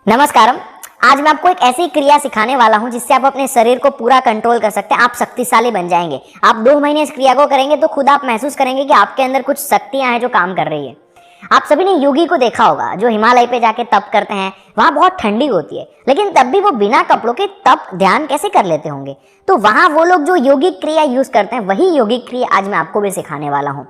नमस्कारम। आज मैं आपको एक ऐसी क्रिया सिखाने वाला हूं जिससे आप अपने शरीर को पूरा कंट्रोल कर सकते हैं। आप शक्तिशाली बन जाएंगे। आप 2 महीने इस क्रिया को करेंगे तो खुद आप महसूस करेंगे कि आपके अंदर कुछ शक्तियां हैं जो काम कर रही है। आप सभी ने योगी को देखा होगा जो हिमालय पे जाके तप करते हैं। वहां बहुत ठंडी होती है लेकिन तब भी वो बिना कपड़ों के तप ध्यान कैसे कर लेते होंगे। तो वहां वो लोग जो योगिक क्रिया यूज करते हैं वही योगिक क्रिया आज मैं आपको भी सिखाने वाला हूँ।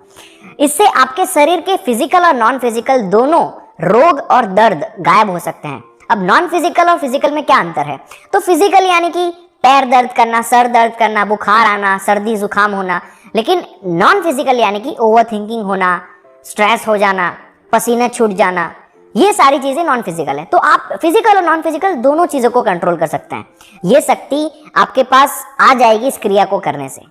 इससे आपके शरीर के फिजिकल और नॉन फिजिकल दोनों रोग और दर्द गायब हो सकते हैं। अब नॉन फिजिकल और फिजिकल में क्या अंतर है? तो फिजिकल यानी कि पैर दर्द करना, सर दर्द करना, बुखार आना, सर्दी जुकाम होना। लेकिन नॉन फिजिकल यानी कि ओवर थिंकिंग होना, स्ट्रेस हो जाना, पसीना छूट जाना, ये सारी चीजें नॉन फिजिकल है। तो आप फिजिकल और नॉन फिजिकल दोनों चीजों को कंट्रोल कर सकते हैं। ये शक्ति आपके पास आ जाएगी इस क्रिया को करने से।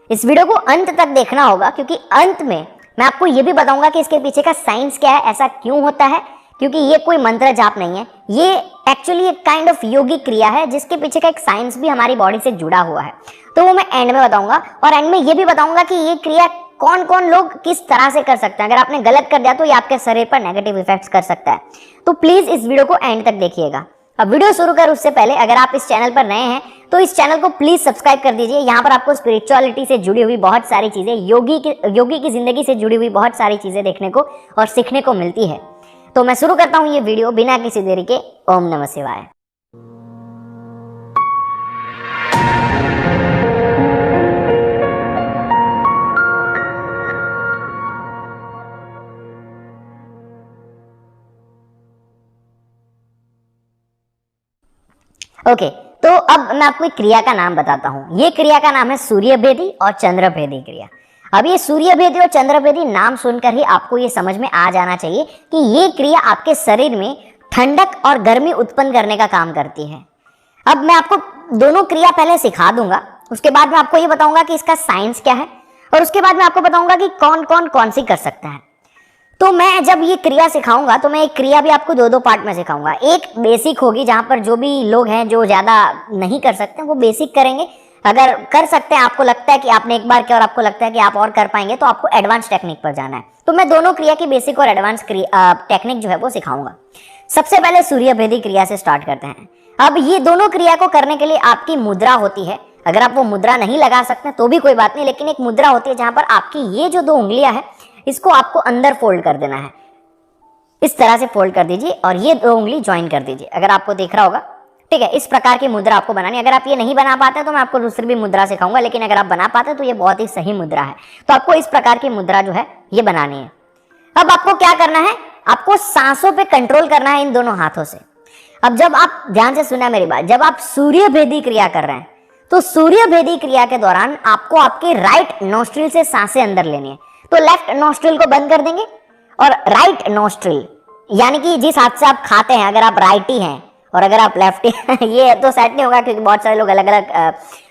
इस वीडियो को अंत तक देखना होगा क्योंकि अंत में मैं आपको ये भी बताऊंगा कि इसके पीछे का साइंस क्या है, ऐसा क्यों होता है। क्योंकि ये कोई मंत्र जाप नहीं है, ये एक्चुअली एक काइंड ऑफ योगिक क्रिया है जिसके पीछे का एक साइंस भी हमारी बॉडी से जुड़ा हुआ है। तो वो मैं एंड में बताऊंगा और एंड में ये भी बताऊंगा कि ये क्रिया कौन कौन लोग किस तरह से कर सकते हैं। अगर आपने गलत कर दिया तो ये आपके शरीर पर नेगेटिव इफेक्ट्स कर सकता है। तो प्लीज इस वीडियो को एंड तक देखिएगा। अब वीडियो शुरू कर उससे पहले अगर आप इस चैनल पर नए हैं तो इस चैनल को प्लीज सब्सक्राइब कर दीजिए। यहाँ पर आपको स्पिरिचुअलिटी से जुड़ी हुई बहुत सारी चीजें, योगी की जिंदगी से जुड़ी हुई बहुत सारी चीजें देखने को और सीखने को मिलती है। तो मैं शुरू करता हूं ये वीडियो बिना किसी देरी के। ओम नमः शिवाय। ओके, तो अब मैं आपको एक क्रिया का नाम बताता हूं। ये क्रिया का नाम है सूर्यभेदी और चंद्रभेदी क्रिया। अब ये सूर्यभेदी और चंद्रभेदी नाम सुनकर ही आपको ये समझ में आ जाना चाहिए कि ये क्रिया आपके शरीर में ठंडक और गर्मी उत्पन्न करने का काम करती है। अब मैं आपको दोनों क्रिया पहले सिखा दूंगा, उसके बाद मैं आपको ये बताऊंगा कि इसका साइंस क्या है और उसके बाद मैं आपको बताऊंगा कि कौन सी कर सकता है। तो मैं जब ये क्रिया सिखाऊंगा तो मैं एक क्रिया भी आपको 2 पार्ट में सिखाऊंगा। एक बेसिक होगी जहां पर जो भी लोग हैं जो ज्यादा नहीं कर सकते वो बेसिक करेंगे। अगर कर सकते हैं, आपको लगता है कि आपने एक बार किया और आपको लगता है कि आप और कर पाएंगे तो आपको एडवांस टेक्निक पर जाना है। तो मैं दोनों क्रिया की बेसिक और एडवांस टेक्निक जो है वो सिखाऊंगा। सबसे पहले सूर्यभेदी क्रिया से स्टार्ट करते हैं। अब ये दोनों क्रिया को करने के लिए आपकी मुद्रा होती है। अगर आप वो मुद्रा नहीं लगा सकते तो भी कोई बात नहीं, लेकिन एक मुद्रा होती है जहां पर आपकी ये जो 2 उंगलियां है इसको आपको अंदर फोल्ड कर देना है। इस तरह से फोल्ड कर दीजिए और ये 2 उंगली ज्वाइन कर दीजिए। अगर आपको दिख रहा होगा, ठीक है। इस प्रकार की मुद्रा आपको बनानी है। अगर आप ये नहीं बना पाते तो मैं आपको दूसरी भी मुद्रा सिखाऊंगा, लेकिन अगर आप बना पाते तो ये बहुत ही सही मुद्रा है। तो आपको इस प्रकार की मुद्रा जो है ये बनानी है। अब आपको क्या करना है, आपको सांसों पे कंट्रोल करना है इन दोनों हाथों से। अब जब आप ध्यान से सुना मेरी बात, जब आप सूर्यभेदी क्रिया कर रहे हैं तो सूर्यभेदी क्रिया के दौरान आपको आपके राइट नोस्ट्रिल से सांसें अंदर लेनी है। तो लेफ्ट नोस्ट्रिल को बंद कर देंगे और राइट नोस्ट्रिल यानी कि जिस हाथ से आप खाते हैं, अगर आप राइटी हैं और अगर आप लेफ्टी ये तो सेट नहीं होगा क्योंकि बहुत सारे लोग अलग अलग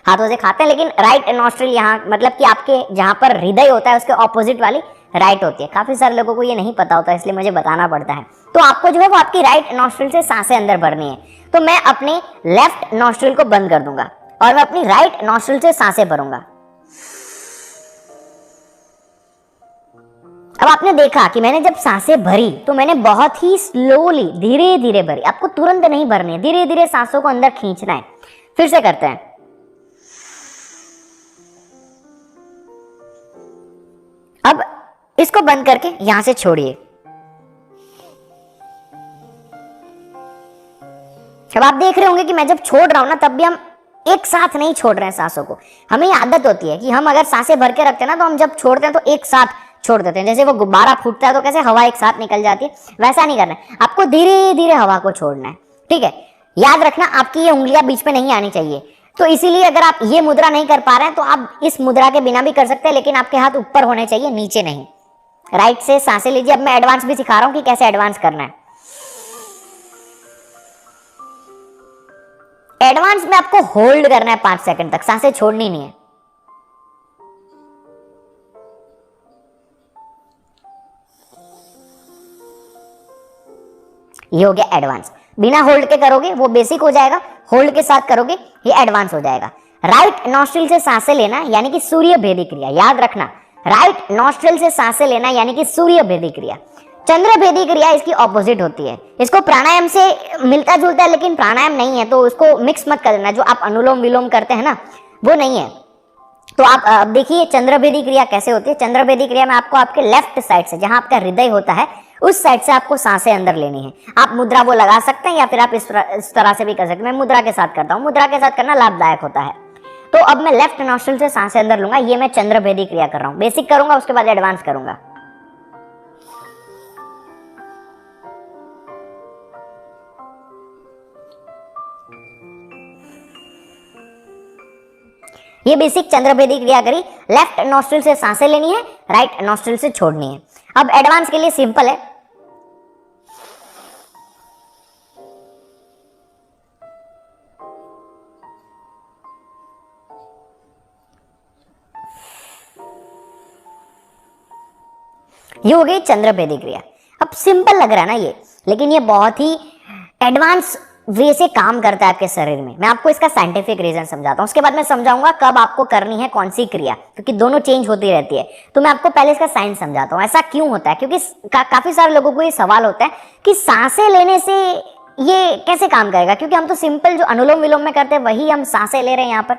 हाथों से खाते हैं, लेकिन राइट नोस्ट्रिल यहाँ मतलब कि आपके जहां पर हृदय होता है उसके ऑपोजिट वाली राइट होती है। काफी सारे लोगों को ये नहीं पता होता, इसलिए मुझे बताना पड़ता है। तो आपको जो है वो आपकी राइट नोस्ट्रिल से सांसें अंदर भरनी है। तो मैं अपने लेफ्ट नोस्ट्रिल को बंद कर दूंगा और मैं अपनी राइट नोस्ट्रिल से सांसें भरूंगा। अब आपने देखा कि मैंने जब सांसें भरी तो मैंने बहुत ही स्लोली, धीरे धीरे भरी। आपको तुरंत नहीं भरनी है, धीरे धीरे सांसों को अंदर खींचना है। फिर से करते हैं। अब इसको बंद करके यहां से छोड़िए। अब आप देख रहे होंगे कि मैं जब छोड़ रहा हूं ना तब भी हम एक साथ नहीं छोड़ रहे हैं सांसों को। हमें आदत होती है कि हम अगर सांसें भर के रखते हैं ना तो हम जब छोड़ते हैं तो एक साथ छोड़ देते हैं। जैसे वो गुब्बारा फूटता है तो कैसे हवा एक साथ निकल जाती है, वैसा नहीं करना है। आपको धीरे धीरे हवा को छोड़ना है, ठीक है। याद रखना आपकी ये उंगलियां बीच में नहीं आनी चाहिए। तो इसीलिए अगर आप ये मुद्रा नहीं कर पा रहे हैं तो आप इस मुद्रा के बिना भी कर सकते हैं, लेकिन आपके हाथ ऊपर होने चाहिए, नीचे नहीं। राइट से सांसें लीजिए। अब मैं एडवांस भी सिखा रहा हूं कि कैसे एडवांस करना है। एडवांस में आपको होल्ड करना है 5 सेकंड तक, सांसें छोड़नी नहीं है। ये हो गया एडवांस। बिना होल्ड के करोगे वो बेसिक हो जाएगा, होल्ड के साथ करोगे ये एडवांस हो जाएगा। राइट नॉस्ट्रिल से सांसें लेना यानी कि सूर्यभेदी क्रिया। याद रखना, राइट नॉस्ट्रिल से सांसें लेना यानी कि सूर्यभेदी क्रिया। चंद्रभेदी क्रिया इसकी ऑपोजिट होती है। इसको प्राणायाम से मिलता जुलता है, लेकिन प्राणायाम नहीं है, तो उसको मिक्स मत कर देना। जो आप अनुलोम विलोम करते हैं ना, वो नहीं है। तो आप देखिए चंद्रभेदी क्रिया कैसे होती है। चंद्रभेदी क्रिया में आपको आपके लेफ्ट साइड से, जहां आपका हृदय होता है, उस साइड से आपको सांसें अंदर लेनी है। आप मुद्रा वो लगा सकते हैं या फिर आप इस तरह से भी कर सकते हैं। मैं मुद्रा के साथ करता हूँ, मुद्रा के साथ करना लाभदायक होता है। तो अब मैं लेफ्ट नॉस्ट्रिल से सांसें अंदर लूंगा। ये मैं चंद्रभेदी क्रिया कर रहा हूँ। बेसिक करूंगा, उसके बाद एडवांस करूंगा। ये बेसिक चंद्रभेदी क्रिया करी। लेफ्ट नॉस्ट्रिल से सांसें लेनी है, राइट नॉस्ट्रिल से छोड़नी है। अब एडवांस के लिए सिंपल है। ये हो गई चंद्रभेदी क्रिया। अब सिंपल लग रहा है ना ये, लेकिन ये बहुत ही एडवांस वे से काम करता है आपके शरीर में। मैं आपको इसका साइंटिफिक रीजन समझाता हूँ, उसके बाद मैं समझाऊंगा कब आपको करनी है कौन सी क्रिया, क्योंकि दोनों चेंज होती रहती है। तो मैं आपको पहले इसका साइंस समझाता हूँ, ऐसा क्यों होता है। क्योंकि काफी सारे लोगों को ये सवाल होता है कि सांसें लेने से ये कैसे काम करेगा, क्योंकि हम तो सिंपल जो अनुलोम विलोम में करते हैं वही हम सांसें ले रहे हैं यहाँ पर।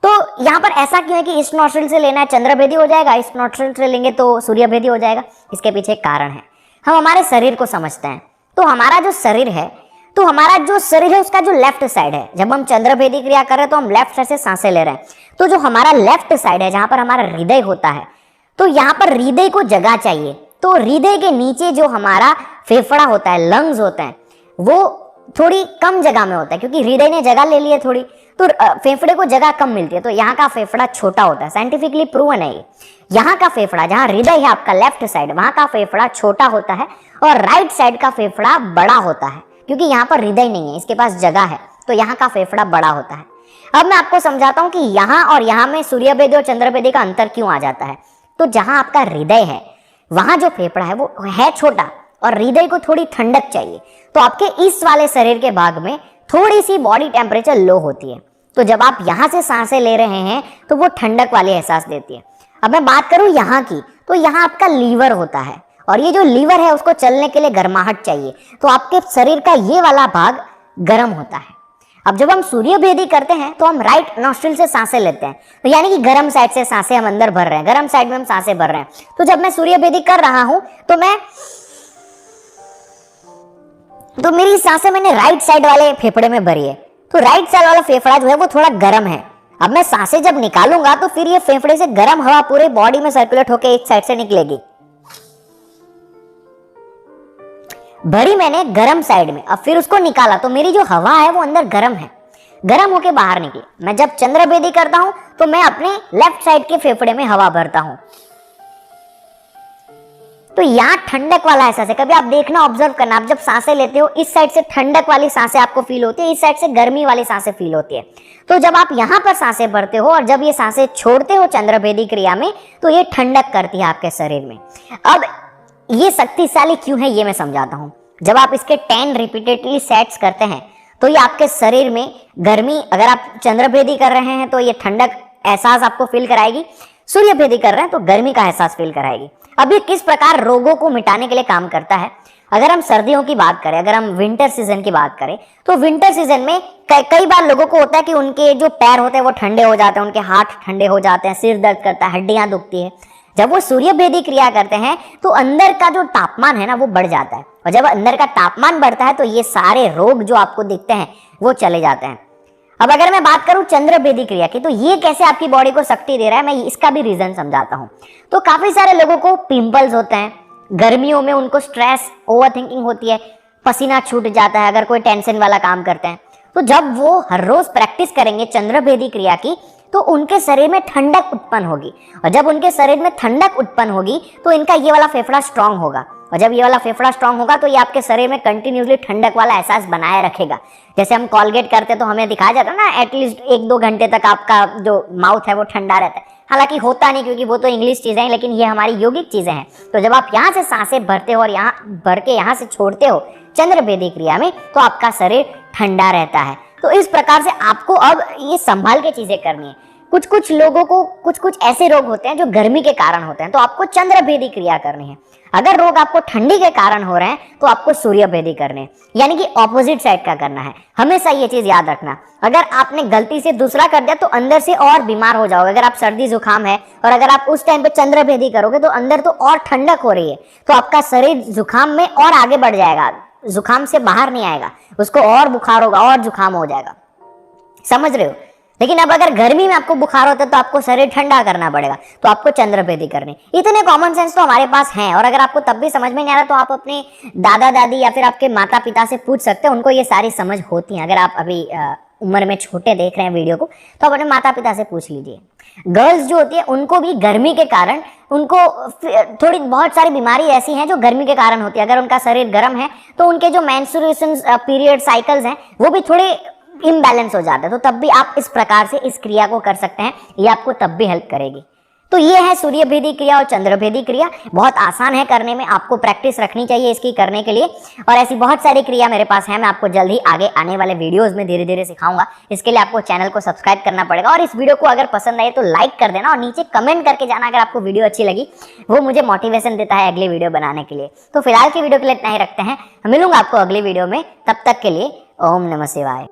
तो यहाँ पर ऐसा क्यों है कि इस नॉस्ट्रिल से लेना है चंद्रभेदी हो जाएगा, इस नॉस्ट्रिल से लेंगे तो सूर्यभेदी हो जाएगा। इसके पीछे एक कारण है। हम हमारे शरीर को समझते हैं। तो हमारा जो शरीर है, उसका जो लेफ्ट साइड है, जब हम चंद्रभेदी क्रिया कर रहे हैं तो हम लेफ्ट साइड से सांसें ले रहे हैं। तो जो हमारा लेफ्ट साइड है, जहां पर हमारा हृदय होता है, तो यहाँ पर हृदय को जगह चाहिए। तो हृदय के नीचे जो हमारा फेफड़ा होता है, लंग्स होते हैं, वो थोड़ी कम जगह में होता है, क्योंकि हृदय ने जगह ले ली है थोड़ी, तो फेफड़े को जगह कम मिलती है। तो यहाँ का फेफड़ा छोटा होता है, साइंटिफिकली प्रूवन है ये। यहाँ का फेफड़ा, जहाँ हृदय है आपका लेफ्ट साइड, वहां का फेफड़ा छोटा होता है और राइट साइड का फेफड़ा बड़ा होता है, क्योंकि यहाँ पर हृदय नहीं है, इसके पास जगह है, तो यहाँ का फेफड़ा बड़ा होता है। अब मैं आपको समझाता हूँ कि यहाँ और यहाँ में सूर्यभेदी और चंद्रभेदी का अंतर क्यों आ जाता है। तो जहाँ आपका हृदय है, वहां जो फेफड़ा है वो है छोटा और हृदय को थोड़ी ठंडक चाहिए। तो आपके इस वाले शरीर के भाग में थोड़ी सी बॉडी टेम्परेचर लो होती है। तो जब आप यहाँ से सांसें ले रहे हैं तो वो ठंडक वाली एहसास देती है। अब मैं बात करूँ यहाँ की, तो यहाँ आपका लीवर होता है, और ये जो लीवर है उसको चलने के लिए गर्माहट चाहिए। तो आपके शरीर का ये वाला भाग गर्म होता है। अब जब हम सूर्यभेदी करते हैं तो हम राइट नॉस्ट्रिल से सांसें लेते हैं, तो यानी कि गर्म साइड से सांसें हम अंदर भर रहे हैं, गर्म साइड में हम सांसें भर रहे हैं। तो जब मैं सूर्यभेदी कर रहा हूं तो मेरी सांसें मैंने राइट साइड वाले फेफड़े में भरी है। तो राइट साइड वाला फेफड़ा जो है वो थोड़ा गर्म है। अब मैं सांसें जब निकालूंगा तो फिर ये फेफड़े से गर्म हवा पूरे बॉडी में सर्कुलेट होकर एक साइड से निकलेगी। भरी मैंने गर्म साइड में, अब फिर उसको निकाला तो मेरी जो हवा है वो अंदर गर्म है, गर्म होके बाहर निकली। मैं जब चंद्रभेदी करता हूं तो मैं अपने लेफ्ट साइड के फेफड़े में हवा भरता हूं, तो यहाँ ठंडक वाला एहसास है। कभी आप देखना, ऑब्जर्व करना, आप जब सांसें लेते हो इस साइड से ठंडक वाली सांसें आपको फील होती है, इस साइड से गर्मी वाली सांसें फील होती है। तो जब आप यहाँ पर सांसें भरते हो और जब ये सांसें छोड़ते हो चंद्रभेदी क्रिया में, तो ये ठंडक करती है आपके शरीर में। अब ये शक्तिशाली क्यों है ये मैं समझाता हूं। जब आप इसके 10 रिपीटेडली सेट्स करते हैं तो ये आपके शरीर में गर्मी, अगर आप चंद्रभेदी कर रहे हैं तो ये ठंडक एहसास आपको फील कराएगी, सूर्यभेदी कर रहे हैं तो गर्मी का एहसास फील कराएगी। अब ये किस प्रकार रोगों को मिटाने के लिए काम करता है। अगर हम सर्दियों की बात करें, अगर हम विंटर सीजन की बात करें, तो विंटर सीजन में कई बार लोगों को होता है कि उनके जो पैर होते हैं वो ठंडे हो जाते हैं, उनके हाथ ठंडे हो जाते हैं, सिर दर्द करता है, हड्डियां दुखती है। जब वो सूर्यभेदी क्रिया करते हैं तो अंदर का जो तापमान है ना वो बढ़ जाता है, और जब अंदर का तापमान बढ़ता है तो ये सारे रोग जो आपको दिखते हैं वो चले जाते हैं। अब अगर मैं बात करूं चंद्रभेदी क्रिया की, तो ये कैसे आपकी बॉडी को शक्ति दे रहा है, मैं इसका भी रीजन समझाता हूं। तो काफी सारे लोगों को पिंपल्स होते हैं, गर्मियों में उनको स्ट्रेस, ओवर थिंकिंग होती है, पसीना छूट जाता है अगर कोई टेंशन वाला काम करते हैं। तो जब वो हर रोज प्रैक्टिस करेंगे चंद्रभेदी क्रिया की तो उनके शरीर में ठंडक उत्पन्न होगी, और जब उनके शरीर में ठंडक उत्पन्न होगी तो इनका ये वाला फेफड़ा स्ट्रांग होगा, और जब ये वाला फेफड़ा स्ट्रांग होगा तो ये आपके शरीर में कंटिन्यूसली ठंडक वाला एहसास बनाए रखेगा। जैसे हम कॉलगेट करते तो हमें दिखाया जाता है ना, एटलीस्ट 1-2 घंटे तक आपका जो माउथ है वो ठंडा रहता है। हालांकि होता नहीं, क्योंकि वो तो इंग्लिश चीजें हैं, लेकिन ये हमारी योगिक चीजें हैं। तो जब आप यहाँ से सांसें भरते हो और यहाँ भर के यहाँ से छोड़ते हो चंद्रभेदी क्रिया में, तो आपका शरीर ठंडा रहता है। तो इस प्रकार से आपको अब ये संभाल के चीजें करनी है। कुछ लोगों को कुछ ऐसे रोग होते हैं जो गर्मी के कारण होते हैं, तो आपको चंद्रभेदी क्रिया करनी है। अगर रोग आपको ठंडी के कारण हो रहे हैं तो आपको सूर्य भेदी करने, यानी कि ऑपोजिट साइड का करना है। हमेशा ये चीज याद रखना, अगर आपने गलती से दूसरा कर दिया तो अंदर से और बीमार हो जाओगे। अगर आप सर्दी जुकाम है और अगर आप उस टाइम पे चंद्र भेदी करोगे तो अंदर तो और ठंडक हो रही है, तो आपका शरीर जुकाम में और आगे बढ़ जाएगा, जुकाम से बाहर नहीं आएगा, उसको और बुखार होगा और जुकाम हो जाएगा, समझ रहे हो। लेकिन अब अगर गर्मी में आपको बुखार होता है तो आपको शरीर ठंडा करना पड़ेगा, तो आपको चंद्र भेदी करनी। इतने कॉमन सेंस तो हमारे पास हैं, और अगर आपको तब भी समझ में नहीं आ रहा तो आप अपने दादा दादी या फिर आपके माता पिता से पूछ सकते हैं, उनको ये सारी समझ होती है। अगर आप अभी उम्र में छोटे देख रहे हैं वीडियो को तो आप अपने माता पिता से पूछ लीजिए। गर्ल्स जो होती है उनको भी गर्मी के कारण उनको थोड़ी बहुत सारी बीमारी ऐसी हैं जो गर्मी के कारण होती है। अगर उनका शरीर गर्म है तो उनके जो मेंस्ट्रुएशन पीरियड साइकिल्स हैं वो भी थोड़े इम्बैलेंस हो जाता है, तो तब भी आप इस प्रकार से इस क्रिया को कर सकते हैं, ये आपको तब भी हेल्प करेगी। तो ये है सूर्य भेदी क्रिया और चंद्र भेदी क्रिया। बहुत आसान है करने में, आपको प्रैक्टिस रखनी चाहिए इसकी करने के लिए। और ऐसी बहुत सारी क्रिया मेरे पास है, मैं आपको जल्द ही आगे आने वाले वीडियोस में धीरे धीरे सिखाऊंगा। इसके लिए आपको चैनल को सब्सक्राइब करना पड़ेगा, और इस वीडियो को अगर पसंद आए तो लाइक कर देना, और नीचे कमेंट करके जाना अगर आपको वीडियो अच्छी लगी। वो मुझे मोटिवेशन देता है अगली वीडियो बनाने के लिए। तो फिलहाल की वीडियो के लिए इतना ही रखते हैं, मिलूंगा आपको अगली वीडियो में, तब तक के लिए ओम नमः शिवाय।